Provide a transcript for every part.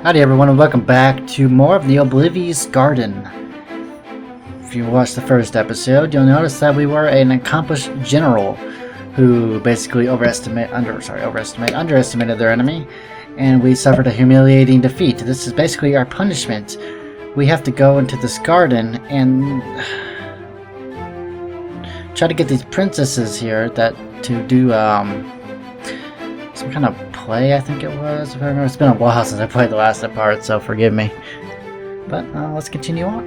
Howdy everyone and welcome back to more of the Oblivious Garden. If you watched the first episode, you'll notice that we were an accomplished general who basically underestimated their enemy, and we suffered a humiliating defeat. This is basically our punishment. We have to go into this garden and try to get these princesses here to do some kind of play, I think it was. If I remember, it's been a while since I played the last part, so forgive me. But let's continue on.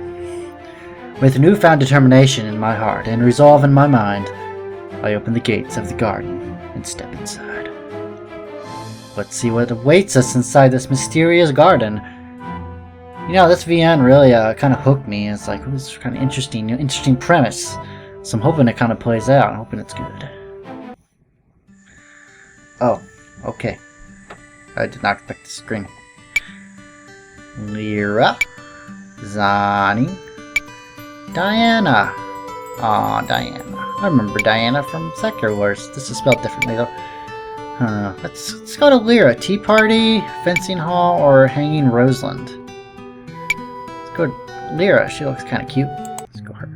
With newfound determination in my heart and resolve in my mind, I open the gates of the garden and step inside. Let's see what awaits us inside this mysterious garden. You know, this VN really kind of hooked me. It's like, this is kind of interesting premise. So I'm hoping it kind of plays out. I'm hoping it's good. Oh, okay. I did not expect the screen. Lyra, Zani, Diana. Aw, Diana. I remember Diana from Secular Wars. This is spelled differently though. Let's go to Lyra. Tea party, fencing hall, or hanging Roseland. Let's go to Lyra. She looks kind of cute. Let's go her.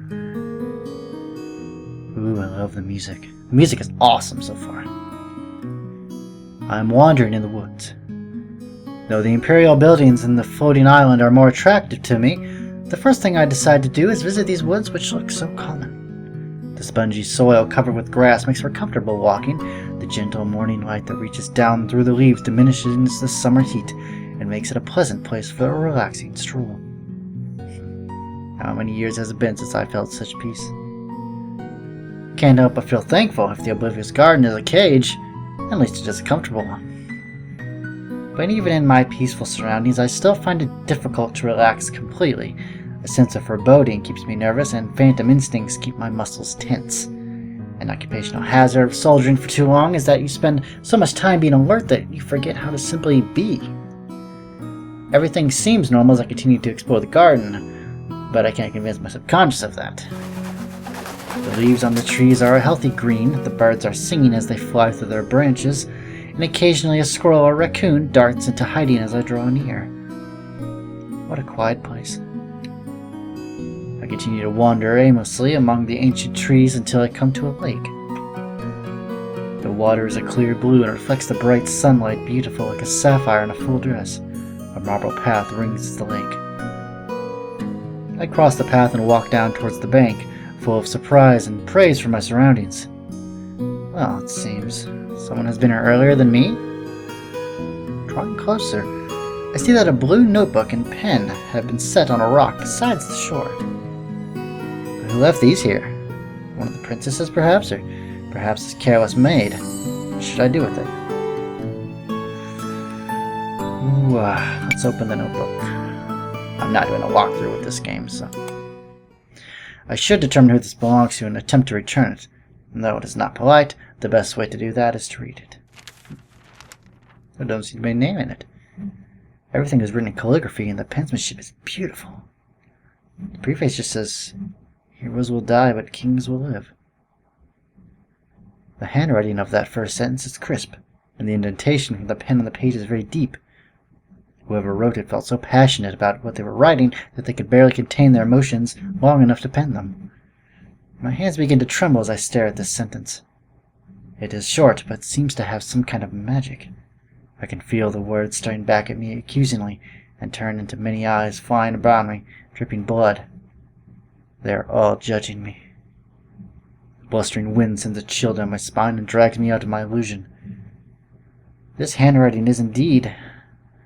Ooh, I love the music. The music is awesome so far. I'm wandering in the woods. Though the imperial buildings and the floating island are more attractive to me, the first thing I decide to do is visit these woods which look so calming. The spongy soil covered with grass makes for comfortable walking. The gentle morning light that reaches down through the leaves diminishes the summer heat and makes it a pleasant place for a relaxing stroll. How many years has it been since I felt such peace? Can't help but feel thankful if the Oblivious Garden is a cage. At least it's just a comfortable one. But even in my peaceful surroundings, I still find it difficult to relax completely. A sense of foreboding keeps me nervous, and phantom instincts keep my muscles tense. An occupational hazard of soldiering for too long is that you spend so much time being alert that you forget how to simply be. Everything seems normal as I continue to explore the garden, but I can't convince my subconscious of that. The leaves on the trees are a healthy green, the birds are singing as they fly through their branches, and occasionally a squirrel or raccoon darts into hiding as I draw near. What a quiet place. I continue to wander aimlessly among the ancient trees until I come to a lake. The water is a clear blue and reflects the bright sunlight, beautiful like a sapphire in a full dress. A marble path rings the lake. I cross the path and walk down towards the bank, full of surprise and praise for my surroundings. Well, it seems someone has been here earlier than me. Drawing closer, I see that a blue notebook and pen have been set on a rock besides the shore. But who left these here? One of the princesses, perhaps? Or perhaps this careless maid? What should I do with it? Ooh, let's open the notebook. I'm not doing a walkthrough with this game, so... I should determine who this belongs to and attempt to return it. And though it is not polite, the best way to do that is to read it. There don't seem to be a name in it. Everything is written in calligraphy and the penmanship is beautiful. The preface just says, "Heroes will die, but kings will live." The handwriting of that first sentence is crisp, and the indentation from the pen on the page is very deep. Whoever wrote it felt so passionate about what they were writing that they could barely contain their emotions long enough to pen them. My hands begin to tremble as I stare at this sentence. It is short, but seems to have some kind of magic. I can feel the words staring back at me accusingly and turn into many eyes flying about me, dripping blood. They are all judging me. The blustering wind sends a chill down my spine and drags me out of my illusion. This handwriting is indeed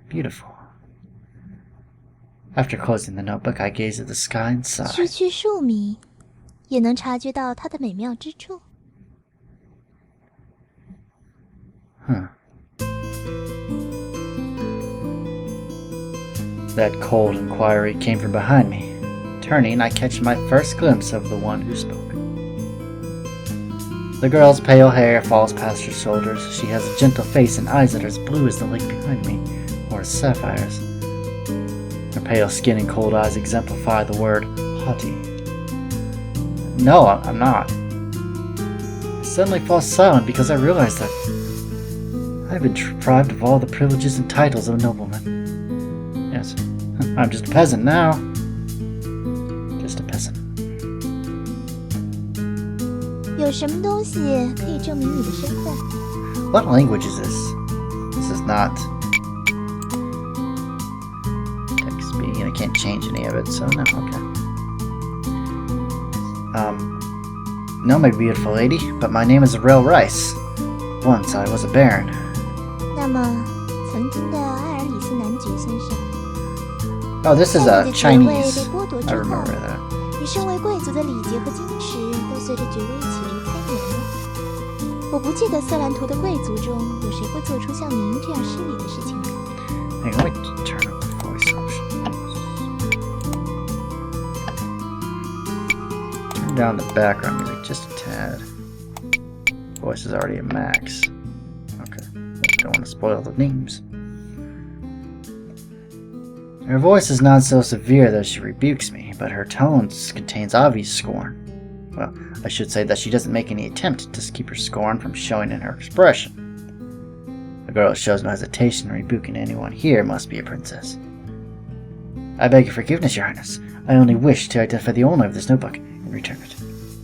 beautiful. After closing the notebook, I gaze at the sky and sigh. 区区庶民，也能察觉到它的美妙之处。 That cold inquiry came from behind me. Turning, I catch my first glimpse of the one who spoke. The girl's pale hair falls past her shoulders. She has a gentle face and eyes that are as blue as the lake behind me, or as sapphires. Her pale skin and cold eyes exemplify the word haughty. No, I'm not. I suddenly fall silent because I realize that I've been deprived of all the privileges and titles of a nobleman. Yes. I'm just a peasant now. Just a peasant. 有什么东西可以证明你的身份？ What language is this? This is not text speaking, and I can't change any of it, so no, okay. No, my beautiful lady, but my name is Rel Rice. Once I was a baron. 那么，曾经的艾尔里斯男爵先生， Oh, this is 在 a 你的爵位 Chinese. 被剥夺 I 之后， remember that. 你身为贵族的礼节和矜持都随着爵位一起离开你了。我不记得色兰图的贵族中有谁会做出像您这样失礼的事情来。 Hang on, let me turn up the voice option. Turn down the background music just a tad. Voice is already at max. Okay, don't want to spoil the names. Her voice is not so severe that she rebukes me, but her tone contains obvious scorn. Well, I should say that she doesn't make any attempt to keep her scorn from showing in her expression. A girl who shows no hesitation in rebuking anyone here must be a princess. I beg your forgiveness, Your Highness. I only wish to identify the owner of this notebook and return it.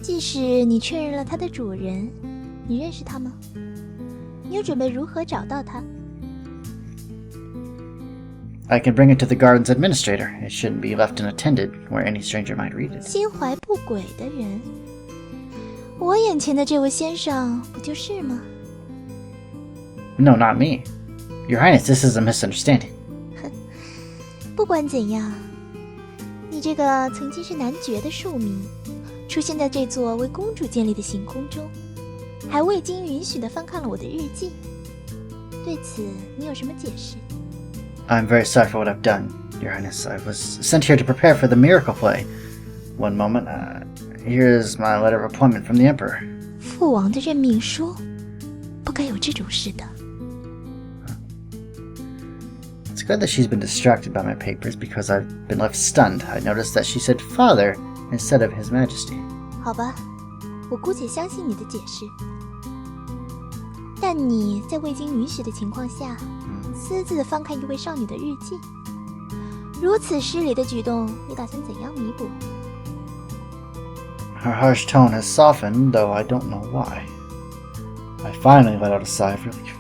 即使你确认了它的主人，你认识他吗？你又准备如何找到他？ I can bring it to the garden's administrator. It shouldn't be left unattended, where any stranger might read it. 心怀不轨的人，我眼前的这位先生不就是吗？ No, not me. Your Highness, this is a misunderstanding. 不管怎样，你这个曾经是男爵的庶民，出现在这座为公主建立的行宫中，还未经允许地翻看了我的日记。对此，你有什么解释？ I'm very sorry for what I've done, Your Highness. I was sent here to prepare for the miracle play. One moment. Here is my letter of appointment from the Emperor. 父王的任命书，不该有这种事的。 It's good that she's been distracted by my papers because I've been left stunned. I noticed that she said father instead of His Majesty. 好吧，我姑且相信你的解释。但你在未经允许的情况下，私自翻看一位少女的日记，如此失礼的举动，你打算怎样弥补？ Her harsh tone has softened, though I don't know why. I finally let out a sigh of relief.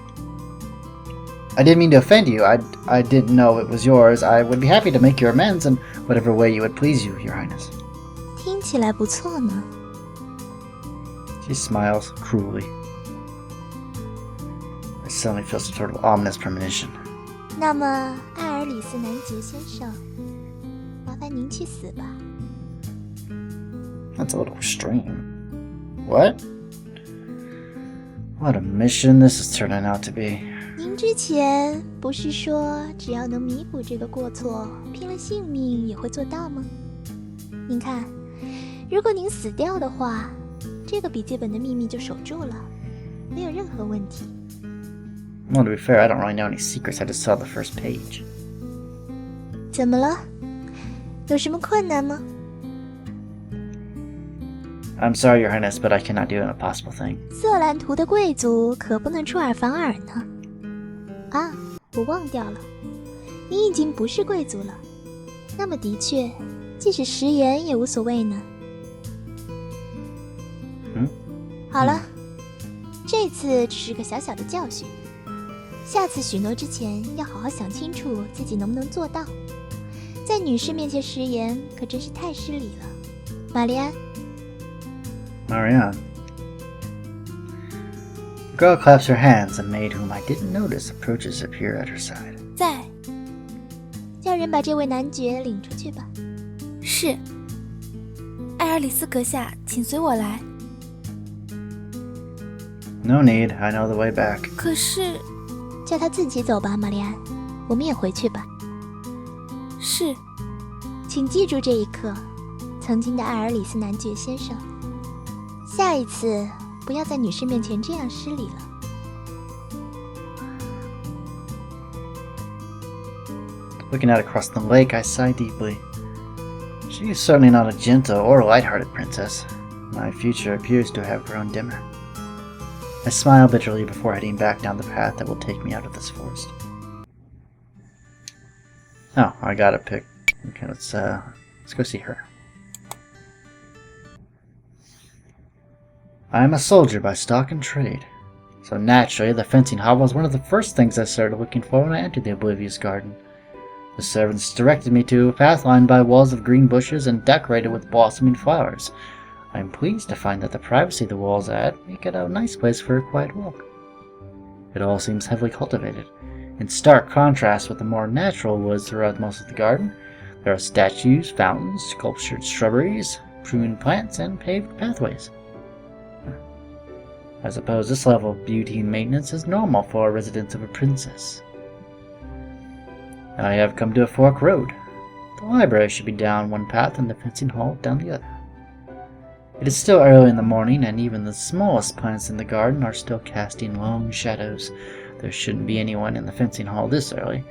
I didn't mean to offend you. I didn't know it was yours. I would be happy to make your amends in whatever way you would please you, Your Highness. 听起来不错呢。 She smiles cruelly. I suddenly feel some sort of ominous premonition. 那么，艾尔里斯男爵先生，麻烦您去死吧。 That's a little extreme. What? What a mission this is turning out to be. 您之前不是说只要能弥补这个过错，拼了性命也会做到吗？您看，如果您死掉的话，这个笔记本的秘密就守住了，没有任何问题。 Well, to be fair, I don't really know any secrets. I just saw the first page. 怎么了？有什么困难吗？ I'm sorry, Your Highness, but I cannot do an impossible thing. 色兰图的贵族可不能出尔反尔呢。啊，我忘掉了，你已经不是贵族了。那么的确，即使食言也无所谓呢。好了，这次只是个小小的教训。下次许诺之前，要好好想清楚自己能不能做到。在女士面前食言，可真是太失礼了。玛丽安。 Marianne. The girl claps her hands. A maid whom I didn't notice approaches to appear at her side. 在，叫人把这位男爵领出去吧。是，艾尔里斯阁下，请随我来。 No need. I know the way back. 可是，叫他自己走吧，玛丽安。我们也回去吧。是，请记住这一刻，曾经的艾尔里斯男爵先生。下一次不要在女士面前这样失礼了。 Looking out across the lake, I sigh deeply. She is certainly not a gentle or light-hearted princess. My future appears to have grown dimmer. I smile bitterly before heading back down the path that will take me out of this forest. Oh, I gotta pick. Okay, let's go see her. I am a soldier by stock and trade. So naturally, the fencing hall was one of the first things I started looking for when I entered the Oblivious garden. The servants directed me to a path lined by walls of green bushes and decorated with blossoming flowers. I am pleased to find that the privacy the walls add make it a nice place for a quiet walk. It all seems heavily cultivated, in stark contrast with the more natural woods throughout most of the garden. There are statues, fountains, sculptured shrubberies, pruned plants, and paved pathways. I suppose this level of beauty and maintenance is normal for a residence of a princess. I have come to a fork road. The library should be down one path and the fencing hall down the other. It is still early in the morning, and even the smallest plants in the garden are still casting long shadows. There shouldn't be anyone in the fencing hall this early.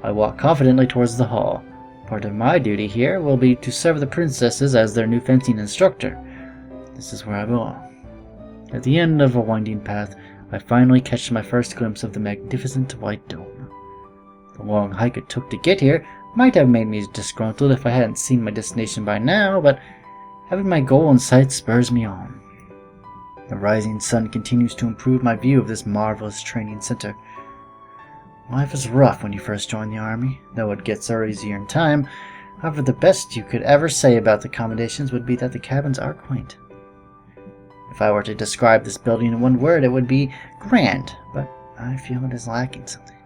I walk confidently towards the hall. Part of my duty here will be to serve the princesses as their new fencing instructor. This is where I belong. At the end of a winding path, I finally catch my first glimpse of the magnificent white dome. The long hike it took to get here might have made me disgruntled if I hadn't seen my destination by now, but having my goal in sight spurs me on. The rising sun continues to improve my view of this marvelous training center. Life is rough when you first join the army, though it gets easier in time. However, the best you could ever say about the accommodations would be that the cabins are quaint. If I were to describe this building in one word, it would be grand, but I feel it is lacking something.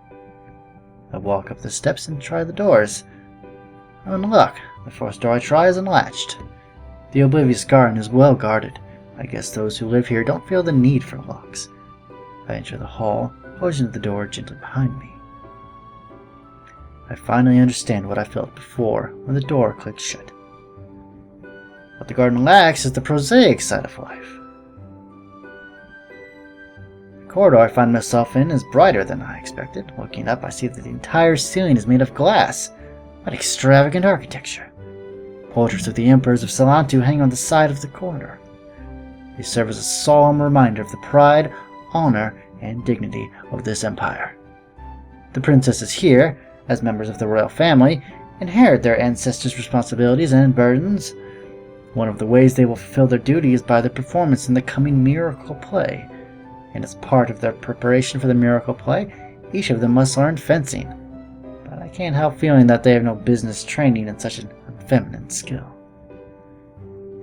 I walk up the steps and try the doors. I'm in luck. The first door I try is unlatched. The Oblivious garden is well guarded. I guess those who live here don't feel the need for locks. I enter the hall, closing the door gently behind me. I finally understand what I felt before when the door clicked shut. What the garden lacks is the prosaic side of life. The corridor I find myself in is brighter than I expected. Looking up, I see that the entire ceiling is made of glass. What extravagant architecture! Portraits of the emperors of Salantu hang on the side of the corridor. They serve as a solemn reminder of the pride, honor, and dignity of this empire. The princesses here, as members of the royal family, inherit their ancestors' responsibilities and burdens. One of the ways they will fulfill their duty is by their performance in the coming miracle play. And as part of their preparation for the miracle play, each of them must learn fencing. But I can't help feeling that they have no business training in such an unfeminine skill.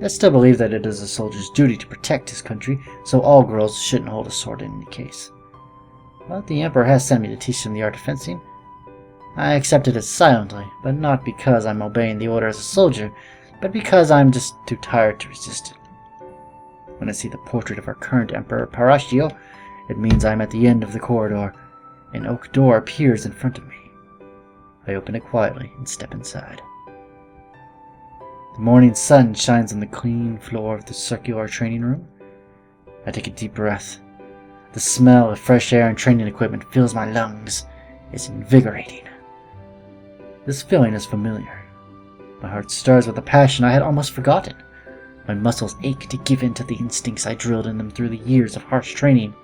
I still believe that it is a soldier's duty to protect his country, so all girls shouldn't hold a sword in any case. But the Emperor has sent me to teach them the art of fencing. I accepted it silently, but not because I'm obeying the order as a soldier, but because I'm just too tired to resist it. When I see the portrait of our current Emperor, Parashio, it means I'm at the end of the corridor. An oak door appears in front of me. I open it quietly and step inside. The morning sun shines on the clean floor of the circular training room. I take a deep breath. The smell of fresh air and training equipment fills my lungs. It's invigorating. This feeling is familiar. My heart stirs with a passion I had almost forgotten. My muscles ache to give in to the instincts I drilled in them through the years of harsh training.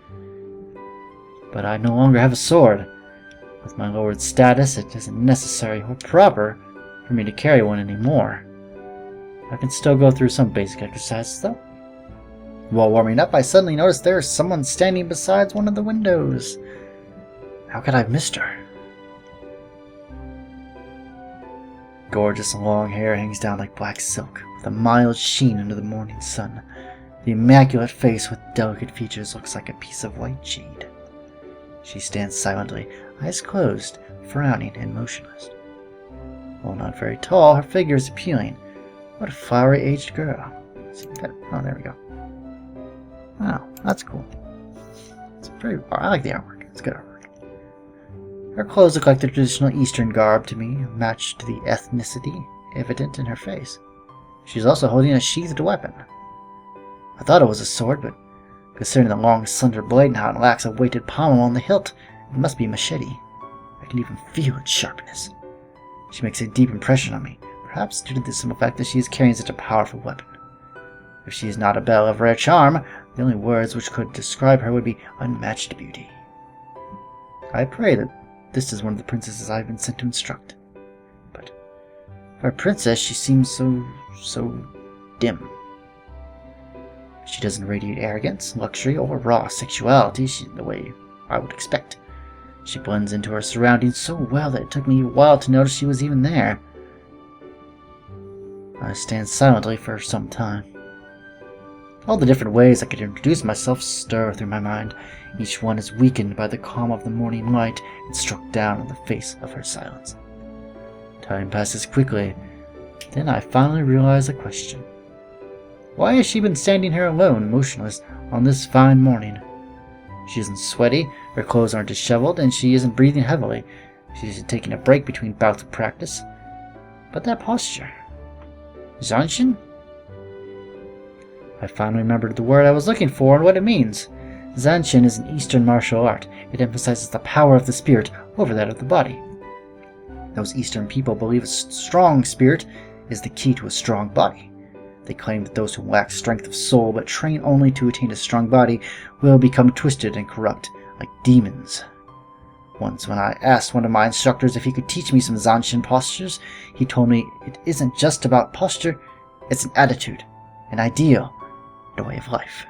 But I no longer have a sword. With my lowered status, it isn't necessary or proper for me to carry one anymore. I can still go through some basic exercises, though. While warming up, I suddenly noticed there is someone standing beside one of the windows. How could I have missed her? Gorgeous long hair hangs down like black silk, with a mild sheen under the morning sun. The immaculate face with delicate features looks like a piece of white jade. She stands silently, eyes closed, frowning and motionless. While not very tall, her figure is appealing. What a flowery-aged girl. See that? Oh, there we go. Oh, that's cool. It's pretty. I like the artwork. It's good artwork. Her clothes look like the traditional Eastern garb to me, matched to the ethnicity evident in her face. She's also holding a sheathed weapon. I thought it was a sword, but considering the long, slender blade and how it lacks a weighted pommel on the hilt, it must be a machete. I can even feel its sharpness. She makes a deep impression on me, perhaps due to the simple fact that she is carrying such a powerful weapon. If she is not a belle of rare charm, the only words which could describe her would be unmatched beauty. I pray that this is one of the princesses I have been sent to instruct. For a princess, she seems so dim. She doesn't radiate arrogance, luxury, or raw sexuality the way I would expect. She blends into her surroundings so well that it took me a while to notice she was even there. I stand silently for some time. All the different ways I could introduce myself stir through my mind. Each one is weakened by the calm of the morning light and struck down on the face of her silence. Time passes quickly. Then I finally realize a question. Why has she been standing here alone, motionless, on this fine morning? She isn't sweaty, her clothes aren't disheveled, and she isn't breathing heavily. She isn't taking a break between bouts of practice. But that posture. Zanshin? I finally remembered the word I was looking for and what it means. Zanshin is an Eastern martial art. It emphasizes the power of the spirit over that of the body. Those Eastern people believe a strong spirit is the key to a strong body. They claim that those who lack strength of soul but train only to attain a strong body will become twisted and corrupt, like demons. Once when I asked one of my instructors if he could teach me some Zanshin postures, he told me it isn't just about posture, it's an attitude, an ideal, and a way of life.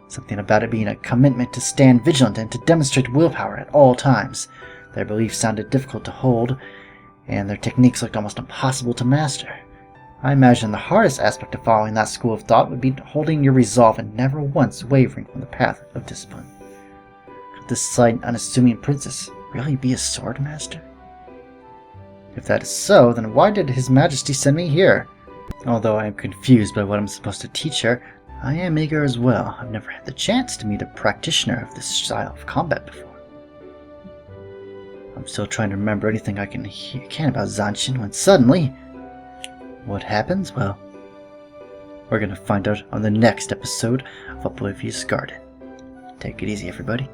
Something about it being a commitment to stand vigilant and to demonstrate willpower at all times. Their beliefs sounded difficult to hold, and their techniques looked almost impossible to master. I imagine the hardest aspect of following that school of thought would be holding your resolve and never once wavering from the path of discipline. Could this slight and unassuming princess really be a sword master? If that is so, then why did His Majesty send me here? Although I am confused by what I'm supposed to teach her, I am eager as well. I've never had the chance to meet a practitioner of this style of combat before. I'm still trying to remember anything I can about Zanshin when suddenly... What happens? Well, we're going to find out on the next episode of Oblivious Garden. Take it easy, everybody.